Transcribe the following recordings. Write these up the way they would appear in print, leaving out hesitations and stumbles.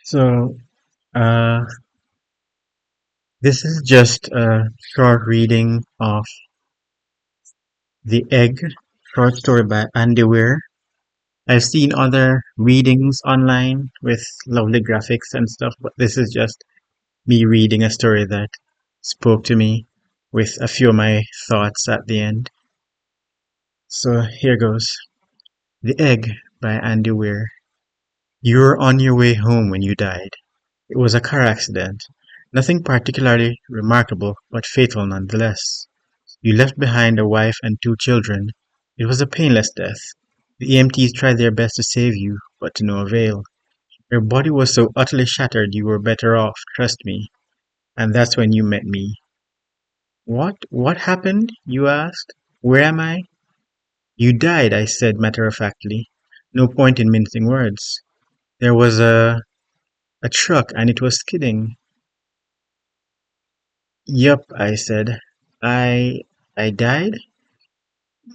So, uh, this is just a short reading of The Egg, short story by Andy Weir. I've seen other readings online with lovely graphics and stuff, but this is just me reading a story that spoke to me with a few of my thoughts at the end. So, here goes. The Egg by Andy Weir. You were on your way home when you died. It was a car accident. Nothing particularly remarkable, but fatal nonetheless. You left behind a wife and two children. It was a painless death. The EMTs tried their best to save you, but to no avail. Your body was so utterly shattered you were better off, trust me. And that's when you met me. What? What happened? You asked. Where am I? You died, I said matter-of-factly. No point in mincing words. There was a truck and it was skidding. Yup, I said. I I died?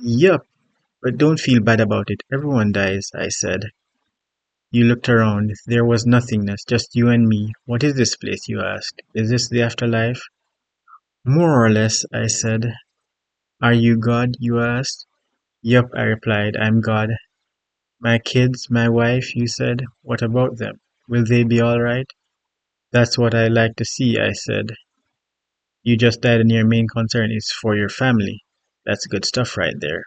Yup, but don't feel bad about it. Everyone dies, I said. You looked around. There was nothingness, just you and me. What is this place, you asked. Is this the afterlife? More or less, I said. Are you God, you asked. Yup, I replied, I'm God. My kids, my wife, you said. What about them? Will they be all right? That's what I like to see, I said. You just died and your main concern is for your family. That's good stuff right there.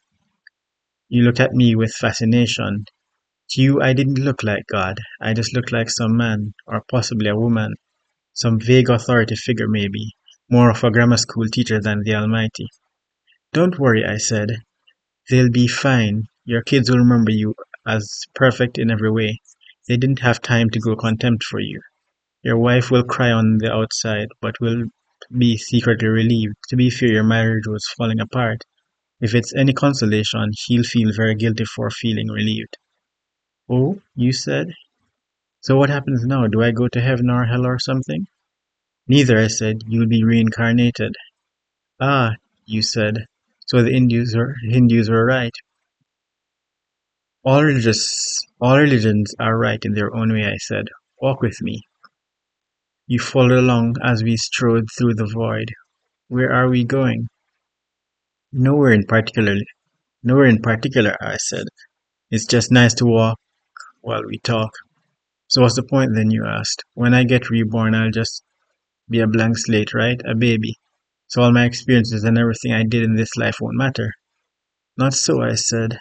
You looked at me with fascination. To you, I didn't look like God. I just looked like some man, or possibly a woman. Some vague authority figure maybe, more of a grammar school teacher than the Almighty. Don't worry, I said. They'll be fine. Your kids will remember you as perfect in every way. They didn't have time to grow contempt for you. Your wife will cry on the outside, but will be secretly relieved. To be fair, your marriage was falling apart. If it's any consolation, she'll feel very guilty for feeling relieved. Oh, you said? So what happens now? Do I go to heaven or hell or something? Neither, I said. You'll be reincarnated. Ah, you said. So the Hindus were right. All religions are right in their own way, I said. Walk with me. You followed along as we strode through the void. Where are we going? Nowhere in particular. Nowhere in particular, I said. It's just nice to walk while we talk. So what's the point then, you asked? When I get reborn, I'll just be a blank slate, right? A baby. So all my experiences and everything I did in this life won't matter. Not so, I said.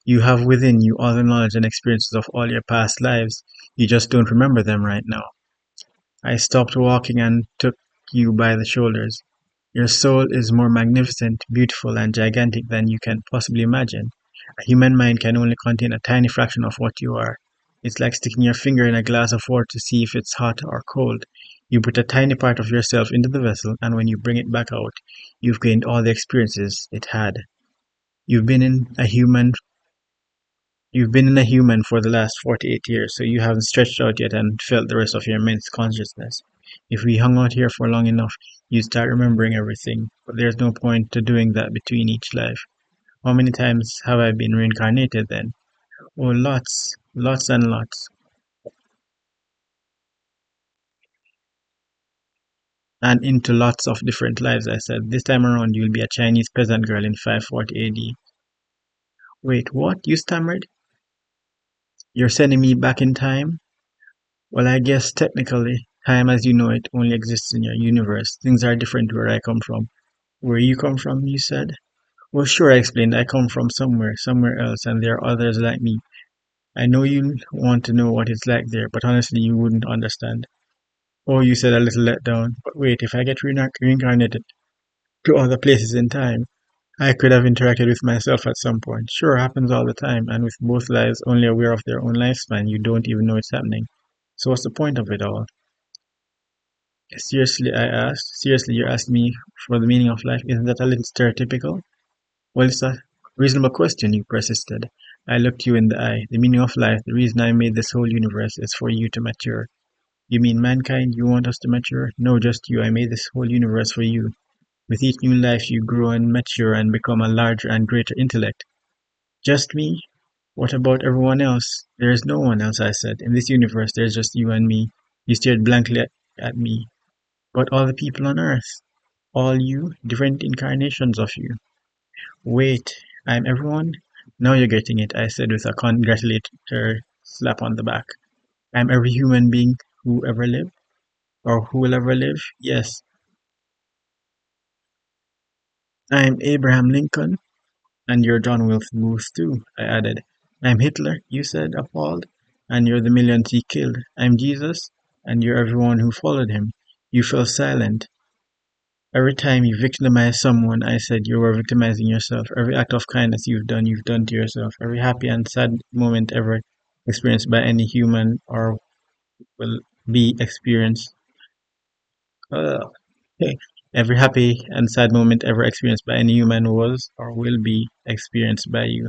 You have within you all the knowledge and experiences of all your past lives. You just don't remember them right now. I stopped walking and took you by the shoulders. Your soul is more magnificent, beautiful, and gigantic than you can possibly imagine. A human mind can only contain a tiny fraction of what you are. It's like sticking your finger in a glass of water to see if it's hot or cold. You put a tiny part of yourself into the vessel, and when you bring it back out, you've gained all the experiences it had. You've been in a human You've been in a human for the last 48 years, so you haven't stretched out yet and felt the rest of your immense consciousness. If we hung out here for long enough, you'd start remembering everything, but there's no point to doing that between each life. How many times have I been reincarnated then? Oh, lots, lots and lots. And into lots of different lives, I said. This time around, you'll be a Chinese peasant girl in 540 AD. Wait, what? You stammered? You're sending me back in time? Well, I guess technically, time as you know it only exists in your universe. Things are different where I come from. Where you come from, you said? Well, sure, I explained. I come from somewhere else, and there are others like me. I know you want to know what it's like there, but honestly, you wouldn't understand. Oh, you said a little let down. But wait, if I get reincarnated to other places in time, I could have interacted with myself at some point. Sure, happens all the time, and with both lives only aware of their own lifespan, you don't even know it's happening. So what's the point of it all? Seriously, I asked. Seriously, you're asking me for the meaning of life? Isn't that a little stereotypical? Well, it's a reasonable question, you persisted. I looked you in the eye. The meaning of life, the reason I made this whole universe, is for you to mature. You mean mankind? You want us to mature? No, just you. I made this whole universe for you. With each new life, you grow and mature and become a larger and greater intellect. Just me? What about everyone else? There is no one else, I said. In this universe, there's just you and me. You stared blankly at me. But all the people on Earth, all you, different incarnations of you. Wait, I'm everyone? Now you're getting it, I said with a congratulatory slap on the back. I'm every human being who ever lived, or who will ever live? Yes. I'm Abraham Lincoln, and you're John Wilkes Booth too, I added. I'm Hitler, you said, appalled, and you're the millions he killed. I'm Jesus, and you're everyone who followed him. You fell silent. Every time you victimize someone, I said you were victimizing yourself. Every act of kindness you've done to yourself. Every happy and sad moment ever experienced by any human or will be experienced. Uh, every happy and sad moment ever experienced by any human was or will be experienced by you.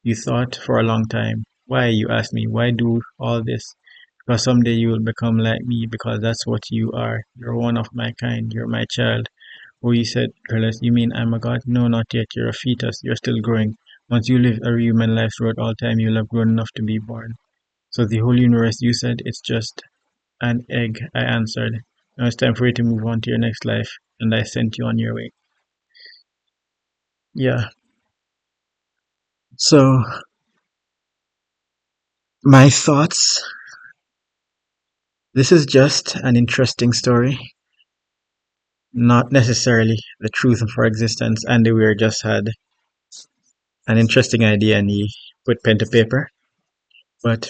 You thought for a long time. Why, you asked me, why do all this? Because someday you will become like me, because that's what you are. You're one of my kind. You're my child. Oh, you said, careless, you mean I'm a god? No, not yet. You're a fetus. You're still growing. Once you live a human life throughout all time, you'll have grown enough to be born. So the whole universe, you said, it's just an egg, I answered. Now it's time for you to move on to your next life, and I sent you on your way. Yeah. So, my thoughts. This is just an interesting story, not necessarily the truth of our existence. Andy Weir just had an interesting idea and he put pen to paper. But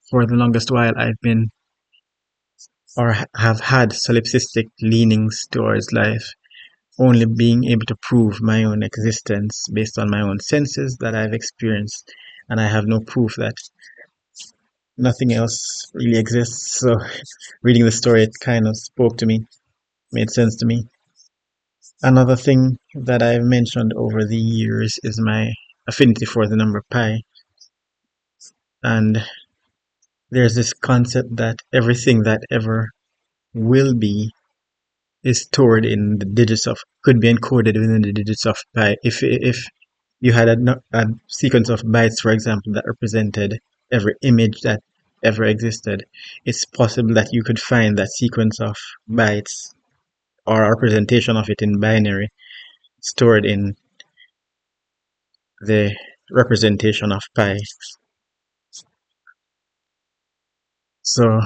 for the longest while, I've been or have had solipsistic leanings towards life, only being able to prove my own existence based on my own senses that I've experienced, and I have no proof that nothing else really exists. So, reading the story, it kind of spoke to me, made sense to me. Another thing that I've mentioned over the years is my affinity for the number pi, and there's this concept that everything that ever will be is stored in the digits of could be encoded within the digits of pi. If you had a sequence of bytes, for example, that represented every image that ever existed, it's possible that you could find that sequence of bytes or a representation of it in binary stored in the representation of pi. So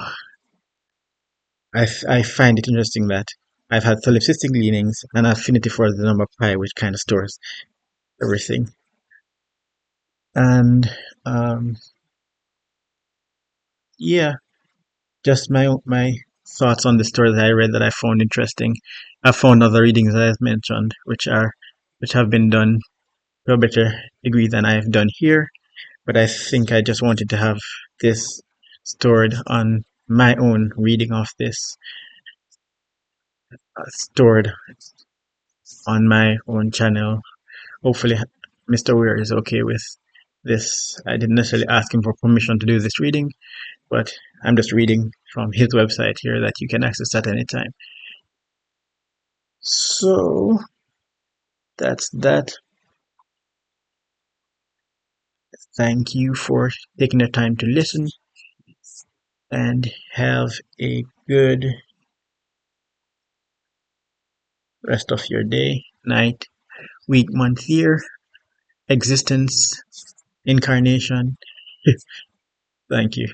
I find it interesting that I've had solipsistic leanings and affinity for the number pi, which kind of stores everything. And um, yeah, just my thoughts on the story that I read that I found interesting. I found other readings that I've mentioned, which have been done to a better degree than I've done here. But I think I just wanted to have this stored on my own reading of this, stored on my own channel. Hopefully, Mr. Weir is okay with this. I didn't necessarily ask him for permission to do this reading, but I'm just reading from his website here that you can access at any time. So that's that. Thank you for taking the time to listen and have a good rest of your day, night, week, month, year, existence, incarnation. Thank you.